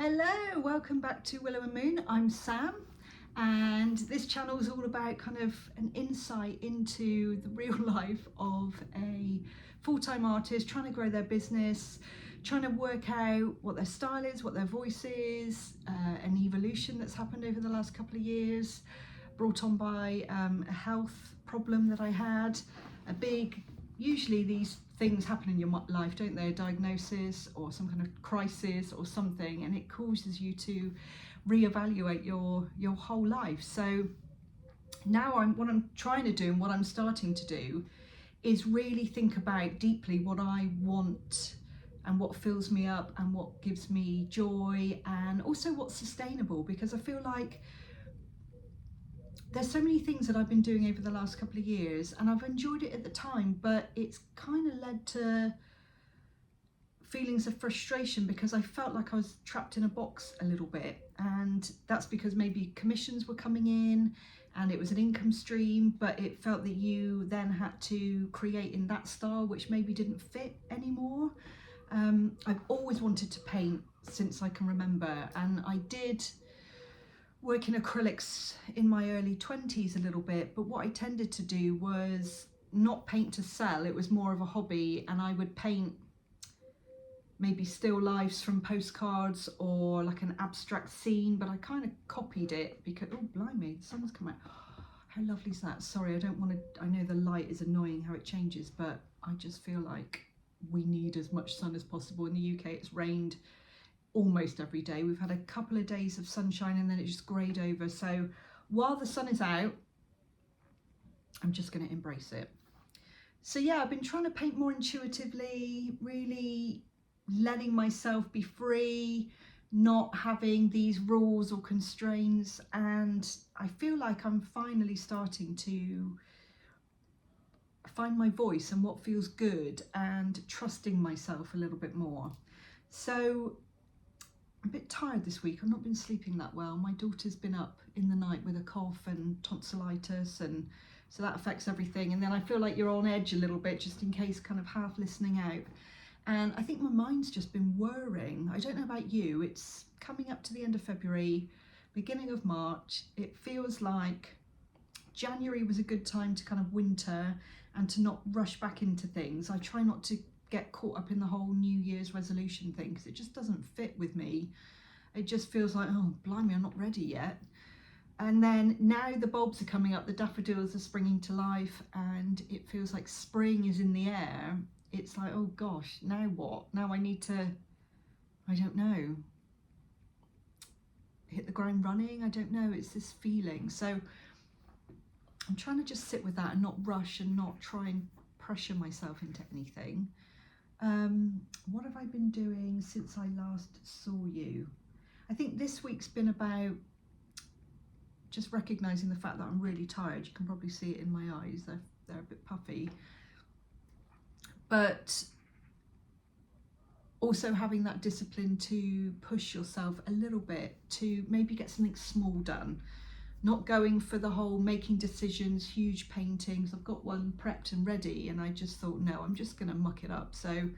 Hello, welcome back to Willow and Moon. I'm Sam, and this channel is all about kind of an insight into the real life of a full-time artist trying to grow their business, trying to work out what their style is, what their voice is, an evolution that's happened over the last couple of years, brought on by a health problem that I had, usually these things happen in your life, don't they? A diagnosis or some kind of crisis or something, and it causes you to reevaluate your whole life. So now what I'm trying to do and what I'm starting to do is really think about deeply what I want and what fills me up and what gives me joy, and also what's sustainable, because I feel like there's so many things that I've been doing over the last couple of years and I've enjoyed it at the time, but it's kind of led to feelings of frustration because I felt like I was trapped in a box a little bit, and that's because maybe commissions were coming in and it was an income stream, but it felt that you then had to create in that style which maybe didn't fit anymore. I've always wanted to paint since I can remember, and I did work in acrylics in my early 20s a little bit, but what I tended to do was not paint to sell. It was more of a hobby, and I would paint maybe still lifes from postcards or like an abstract scene, but I kind of copied it because, oh blimey, the sun's come out. How lovely is that? Sorry, I don't want to, I know the light is annoying how it changes, but I just feel like we need as much sun as possible. In the UK it's rained almost every day. We've had a couple of days of sunshine and then it just greyed over. So while the sun is out, I'm just going to embrace it. So yeah, I've been trying to paint more intuitively, really letting myself be free, not having these rules or constraints, and I feel like I'm finally starting to find my voice and what feels good and trusting myself a little bit more. So I'm a bit tired this week. I've not been sleeping that well. My daughter's been up in the night with a cough and tonsillitis, and so that affects everything. And then I feel like you're on edge a little bit, just in case, kind of half listening out. And I think my mind's just been whirring. I don't know about you. It's coming up to the end of February, beginning of March. It feels like January was a good time to kind of winter and to not rush back into things. I try not to get caught up in the whole New Year's resolution thing because it just doesn't fit with me. It just feels like, oh blimey, I'm not ready yet. And then now the bulbs are coming up, the daffodils are springing to life, and it feels like spring is in the air. It's like, oh gosh, now what? Now I need to, I don't know, hit the ground running. I don't know, it's this feeling. So I'm trying to just sit with that and not rush and not try and pressure myself into anything. What have I been doing since I last saw you? I think this week's been about just recognising the fact that I'm really tired. You can probably see it in my eyes, they're a bit puffy. But also having that discipline to push yourself a little bit to maybe get something small done. Not going for the whole making decisions, huge paintings. I've got one prepped and ready, and I just thought, no, I'm just going to muck it up. So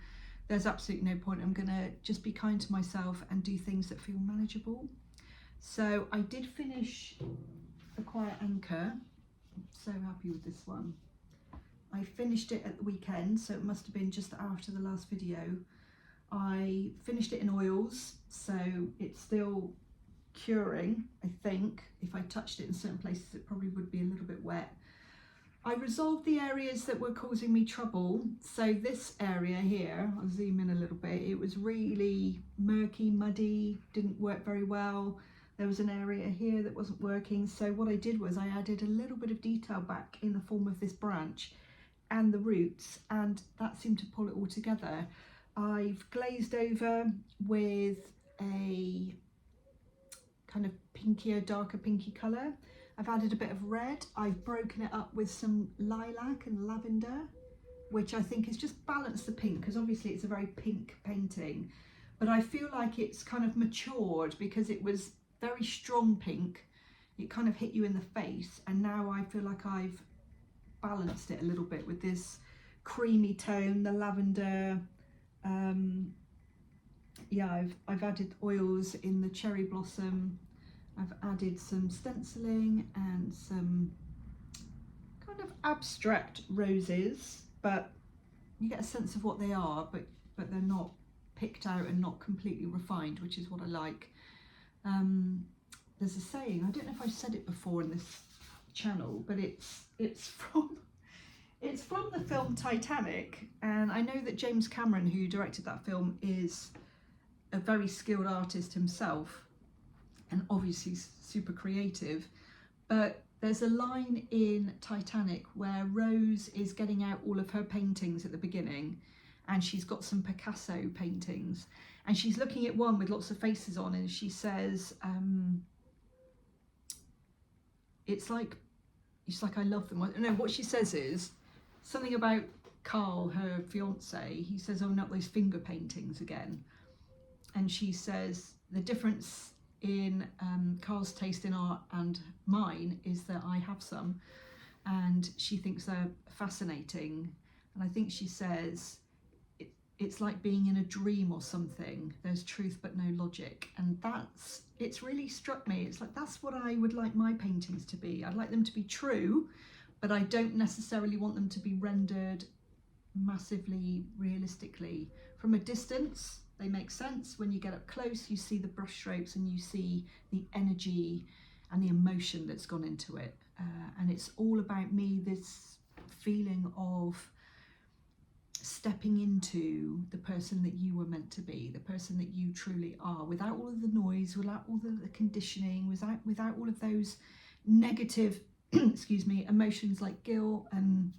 there's absolutely no point. I'm going to just be kind to myself and do things that feel manageable. So I did finish The Quiet Anchor. I'm so happy with this one. I finished it at the weekend, so it must have been just after the last video. I finished it in oils, so it's still curing. I think if I touched it in certain places it probably would be a little bit wet. I resolved the areas that were causing me trouble. So this area here, I'll zoom in a little bit, it was really murky, muddy, didn't work very well. There was an area here that wasn't working, so what I did was I added a little bit of detail back in the form of this branch and the roots, and that seemed to pull it all together. I've glazed over with a kind of pinkier, darker pinky colour. I've added a bit of red. I've broken it up with some lilac and lavender, which I think has just balanced the pink, because obviously it's a very pink painting, but I feel like it's kind of matured because it was very strong pink. It kind of hit you in the face, and now I feel like I've balanced it a little bit with this creamy tone, the lavender yeah, I've added oils in the cherry blossom. I've added some stenciling and some kind of abstract roses, but you get a sense of what they are, but they're not picked out and not completely refined, which is what I like. There's a saying, I don't know if I've said it before in this channel, but it's from the film Titanic, and I know that James Cameron, who directed that film, is a very skilled artist himself and obviously super creative, but there's a line in Titanic where Rose is getting out all of her paintings at the beginning, and she's got some Picasso paintings, and she's looking at one with lots of faces on, and she says, it's like I love them. No, what she says is something about Carl, her fiance. He says, oh, not those finger paintings again. And she says, the difference in Carl's taste in art and mine is that I have some, and she thinks they're fascinating. And I think she says, it's like being in a dream or something. There's truth but no logic. And it's really struck me. It's like, that's what I would like my paintings to be. I'd like them to be true, but I don't necessarily want them to be rendered massively realistically. From a distance, they make sense. When you get up close, you see the brush strokes and you see the energy and the emotion that's gone into it. And it's all about me, this feeling of stepping into the person that you were meant to be, the person that you truly are, without all of the noise, without all the conditioning, without all of those negative excuse me, emotions like guilt and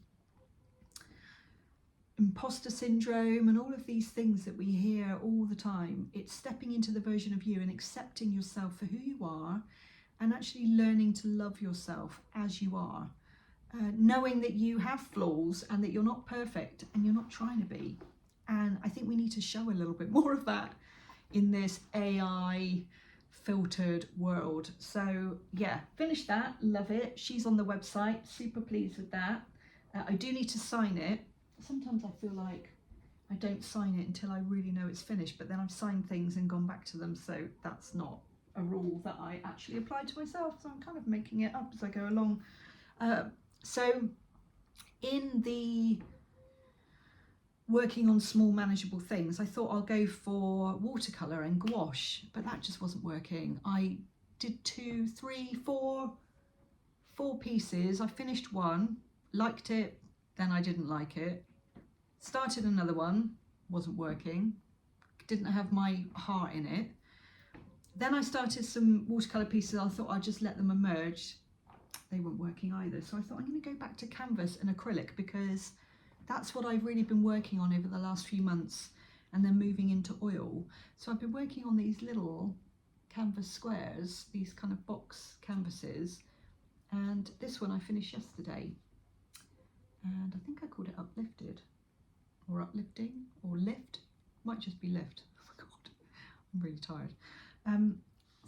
imposter syndrome and all of these things that we hear all the time. It's stepping into the version of you and accepting yourself for who you are, and actually learning to love yourself as you are. Knowing that you have flaws and that you're not perfect and you're not trying to be. And I think we need to show a little bit more of that in this AI filtered world. So yeah, finished that, love it. She's on the website, super pleased with that. I do need to sign it. Sometimes I feel like I don't sign it until I really know it's finished, but then I've signed things and gone back to them, so that's not a rule that I actually applied to myself, so I'm kind of making it up as I go along. So in the working on small manageable things, I thought I'll go for watercolour and gouache, but that just wasn't working. I did 2, 3, 4 pieces. I finished one, liked it, then I didn't like it. Started another one, wasn't working, didn't have my heart in it. Then I started some watercolour pieces. I thought I'd just let them emerge. They weren't working either. So I thought I'm going to go back to canvas and acrylic, because that's what I've really been working on over the last few months, and then moving into oil. So I've been working on these little canvas squares, these kind of box canvases, and this one I finished yesterday, and I think I called it Uplifted, or Uplifting, or Lift. Might just be Lift. Oh my god, I'm really tired.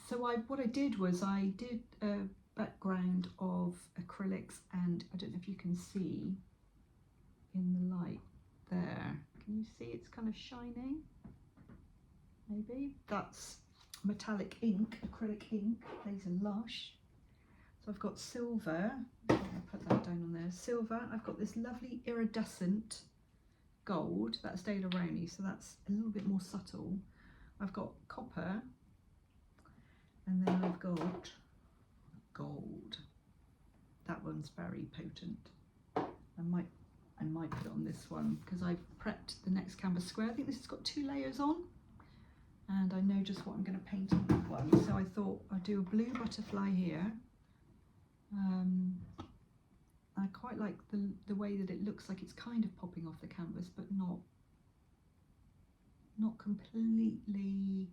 So what I did was I did a background of acrylics, and I don't know if you can see in the light there. Can you see it's kind of shining? Maybe. That's metallic ink, acrylic ink. These are Lush. So I've got silver. I'm going to put that down on there. Silver. I've got this lovely iridescent gold. That's De La Roni, so that's a little bit more subtle. I've got copper, and then I've got gold. That one's very potent. I might put it on this one because I've prepped the next canvas square. I think this has got 2 layers on, and I know just what I'm going to paint on that one. So I thought I'd do a blue butterfly here. I quite like the way that it looks like it's kind of popping off the canvas, but not completely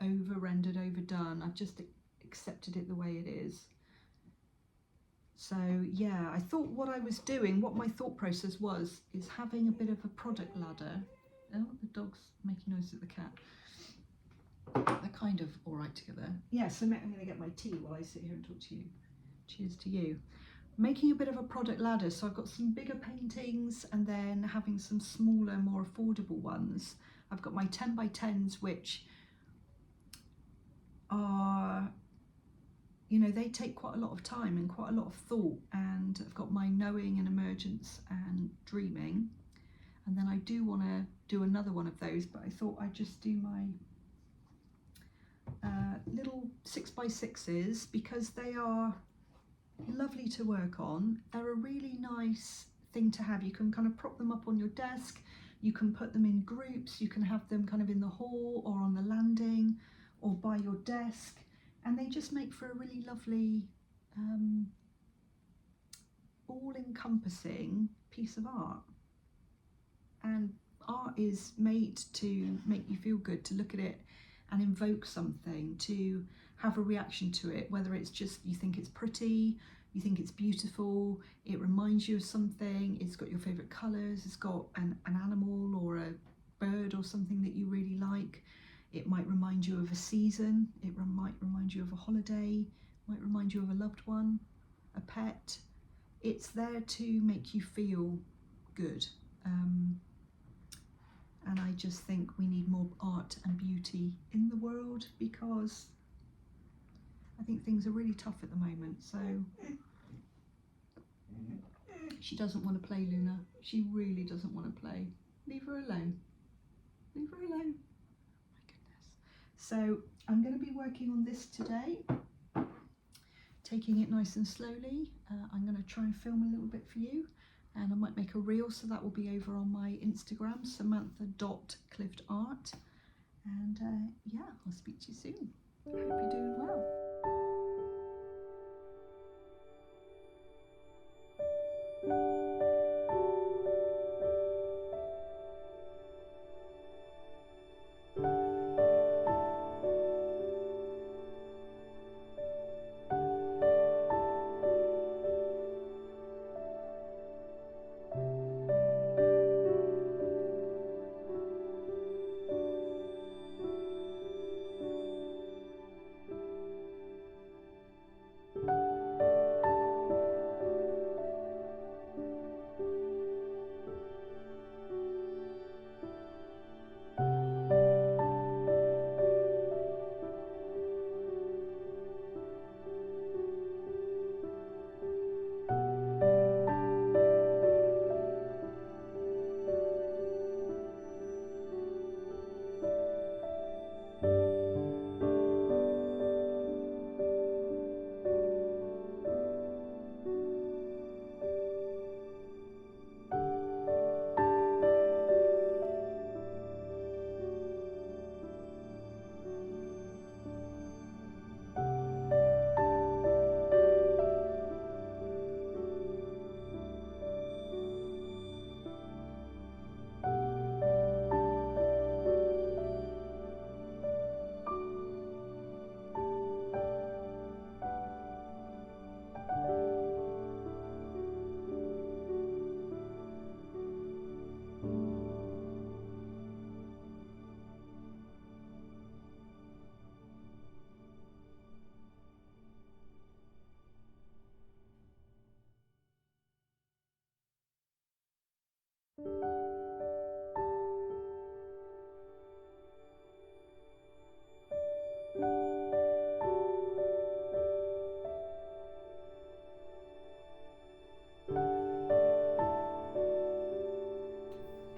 over rendered, overdone. I've just accepted it the way it is. So yeah, I thought what I was doing, what my thought process was, is having a bit of a product ladder. Oh, the dog's making noise at the cat. They're kind of all right together. Yeah, so I'm going to get my tea while I sit here and talk to you. Cheers to you. Making a bit of a product ladder, so I've got some bigger paintings and then having some smaller, more affordable ones. I've got my 10 by 10s, which are, you know, they take quite a lot of time and quite a lot of thought, and I've got my knowing and emergence and dreaming, and then I do want to do another one of those, but I thought I'd just do my little 6 by 6s because they are lovely to work on. They're a really nice thing to have. You can kind of prop them up on your desk, you can put them in groups, you can have them kind of in the hall or on the landing or by your desk, and they just make for a really lovely all-encompassing piece of art. And art is made to make you feel good, to look at it and invoke something, to have a reaction to it, whether it's just you think it's pretty, you think it's beautiful, it reminds you of something, it's got your favourite colours, it's got an animal or a bird or something that you really like. It might remind you of a season, it might remind you of a holiday, might remind you of a loved one, a pet. It's there to make you feel good. And I just think we need more art and beauty in the world because I think things are really tough at the moment. So she doesn't want to play, Luna. She really doesn't want to play. Leave her alone. Leave her alone. My goodness. So I'm going to be working on this today, taking it nice and slowly. I'm going to try and film a little bit for you, and I might make a reel, so that will be over on my Instagram, samantha.cliftart. And yeah, I'll speak to you soon. I hope you're doing well.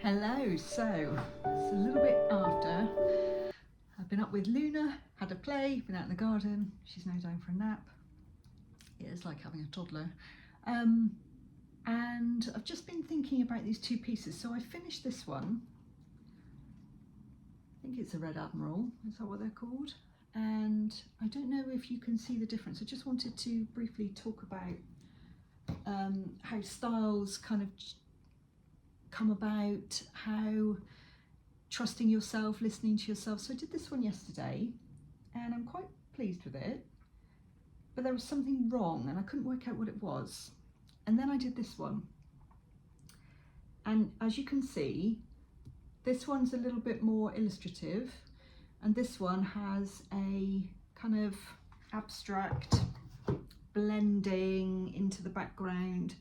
Hello, so it's a little bit after. I've been up with Luna, had a play, been out in the garden. She's now down for a nap. It is like having a toddler. And I've just been thinking about these two pieces. So I finished this one. I think it's a Red Admiral, is that what they're called? And I don't know if you can see the difference. I just wanted to briefly talk about how styles kind of come about, how trusting yourself, listening to yourself. So I did this one yesterday and I'm quite pleased with it, but there was something wrong and I couldn't work out what it was. And then I did this one, and as you can see, this one's a little bit more illustrative and this one has a kind of abstract blending into the background,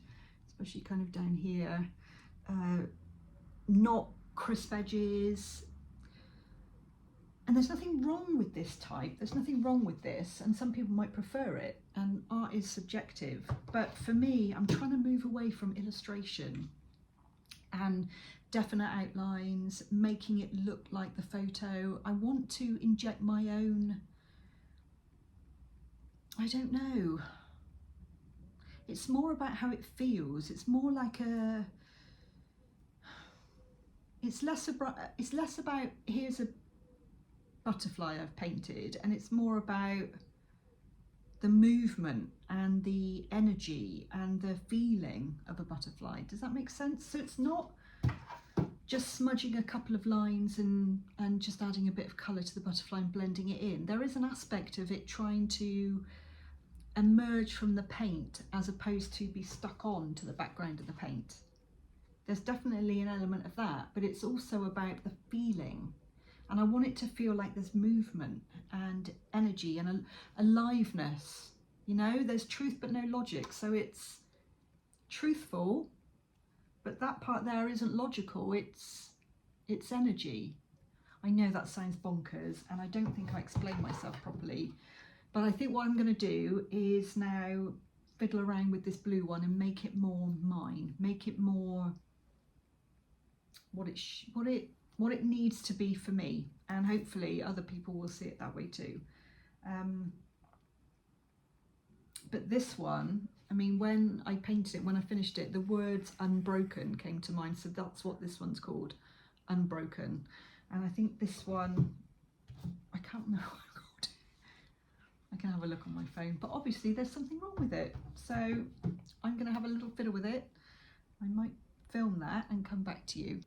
especially kind of down here. Not crisp edges, And there's nothing wrong with this type, there's nothing wrong with this, and some people might prefer it, and art is subjective. But for me, I'm trying to move away from illustration and definite outlines, making it look like the photo. I want to inject my own, I don't know, it's more about how it feels. It's more like a, it's less about here's a butterfly I've painted, and it's more about the movement and the energy and the feeling of a butterfly. Does that make sense? So it's not just smudging a couple of lines and just adding a bit of colour to the butterfly and blending it in. There is an aspect of it trying to emerge from the paint as opposed to be stuck on to the background of the paint. There's definitely an element of that, but it's also about the feeling. And I want it to feel like there's movement and energy and aliveness. You know, there's truth but no logic. So it's truthful, but that part there isn't logical. It's energy. I know that sounds bonkers, and I don't think I explained myself properly. But I think what I'm going to do is now fiddle around with this blue one and make it more mine. Make it more what it needs to be for me, and hopefully other people will see it that way too. But this one, I mean, when I painted it, when I finished it, the words unbroken came to mind, so that's what this one's called, unbroken. And I think this one, I can't remember what I called it. I can have a look on my phone, but obviously there's something wrong with it, so I'm going to have a little fiddle with it. I might film that and come back to you.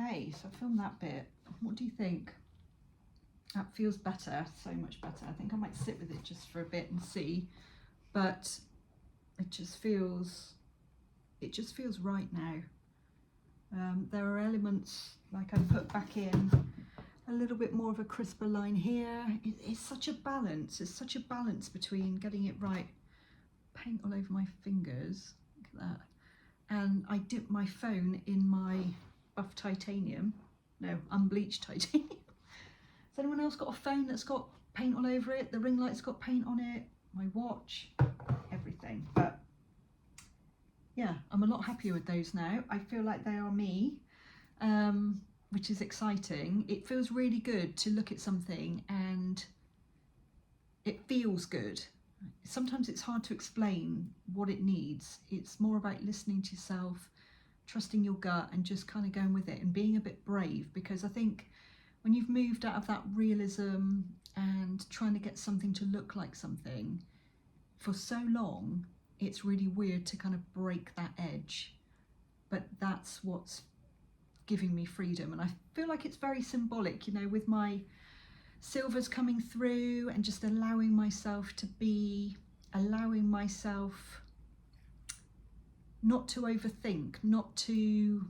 Okay, so I filmed that bit. What do you think? That feels better, so much better. I think I might sit with it just for a bit and see, but it just feels right now. There are elements, like I put back in a little bit more of a crisper line here. It's such a balance. It's such a balance between getting it right. Paint all over my fingers, look at that. And I dip my phone in my buff titanium, no, unbleached titanium. Has anyone else got a phone that's got paint all over it? The ring light's got paint on it, my watch, everything. But yeah, I'm a lot happier with those now. I feel like they are me, which is exciting. It feels really good to look at something and it feels good. Sometimes it's hard to explain what it needs. It's more about listening to yourself, trusting your gut, and just kind of going with it and being a bit brave, because I think when you've moved out of that realism and trying to get something to look like something for so long, it's really weird to kind of break that edge. But that's what's giving me freedom, and I feel like it's very symbolic, you know, with my silvers coming through and just allowing myself to be, allowing myself not to overthink, not to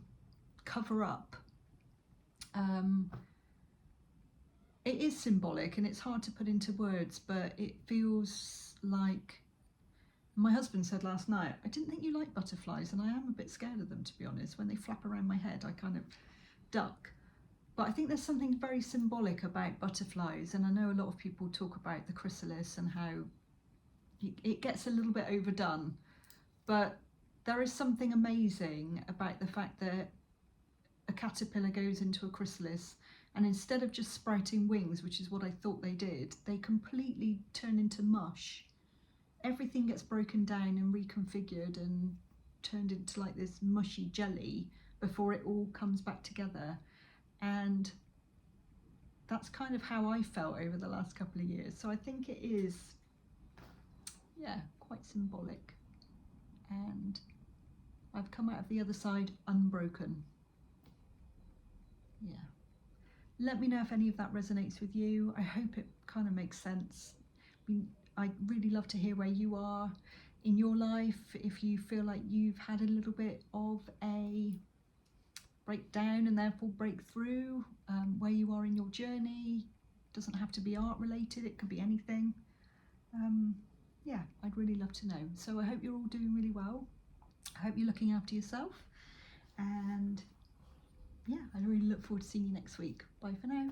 cover up. It is symbolic and it's hard to put into words, but it feels like, my husband said last night, I didn't think you liked butterflies, and I am a bit scared of them, to be honest. When they flap around my head, I kind of duck. But I think there's something very symbolic about butterflies, and I know a lot of people talk about the chrysalis and how it gets a little bit overdone, but there is something amazing about the fact that a caterpillar goes into a chrysalis, and instead of just sprouting wings, which is what I thought they did, they completely turn into mush. Everything gets broken down and reconfigured and turned into like this mushy jelly before it all comes back together. And that's kind of how I felt over the last couple of years. So I think it is, yeah, quite symbolic. And I've come out of the other side unbroken. Yeah. Let me know if any of that resonates with you. I hope it kind of makes sense. I'd really love to hear where you are in your life, if you feel like you've had a little bit of a breakdown and therefore breakthrough, where you are in your journey. Doesn't have to be art related, it could be anything. Yeah, I'd really love to know. So I hope you're all doing really well. I hope you're looking after yourself, and yeah, I really look forward to seeing you next week. Bye for now.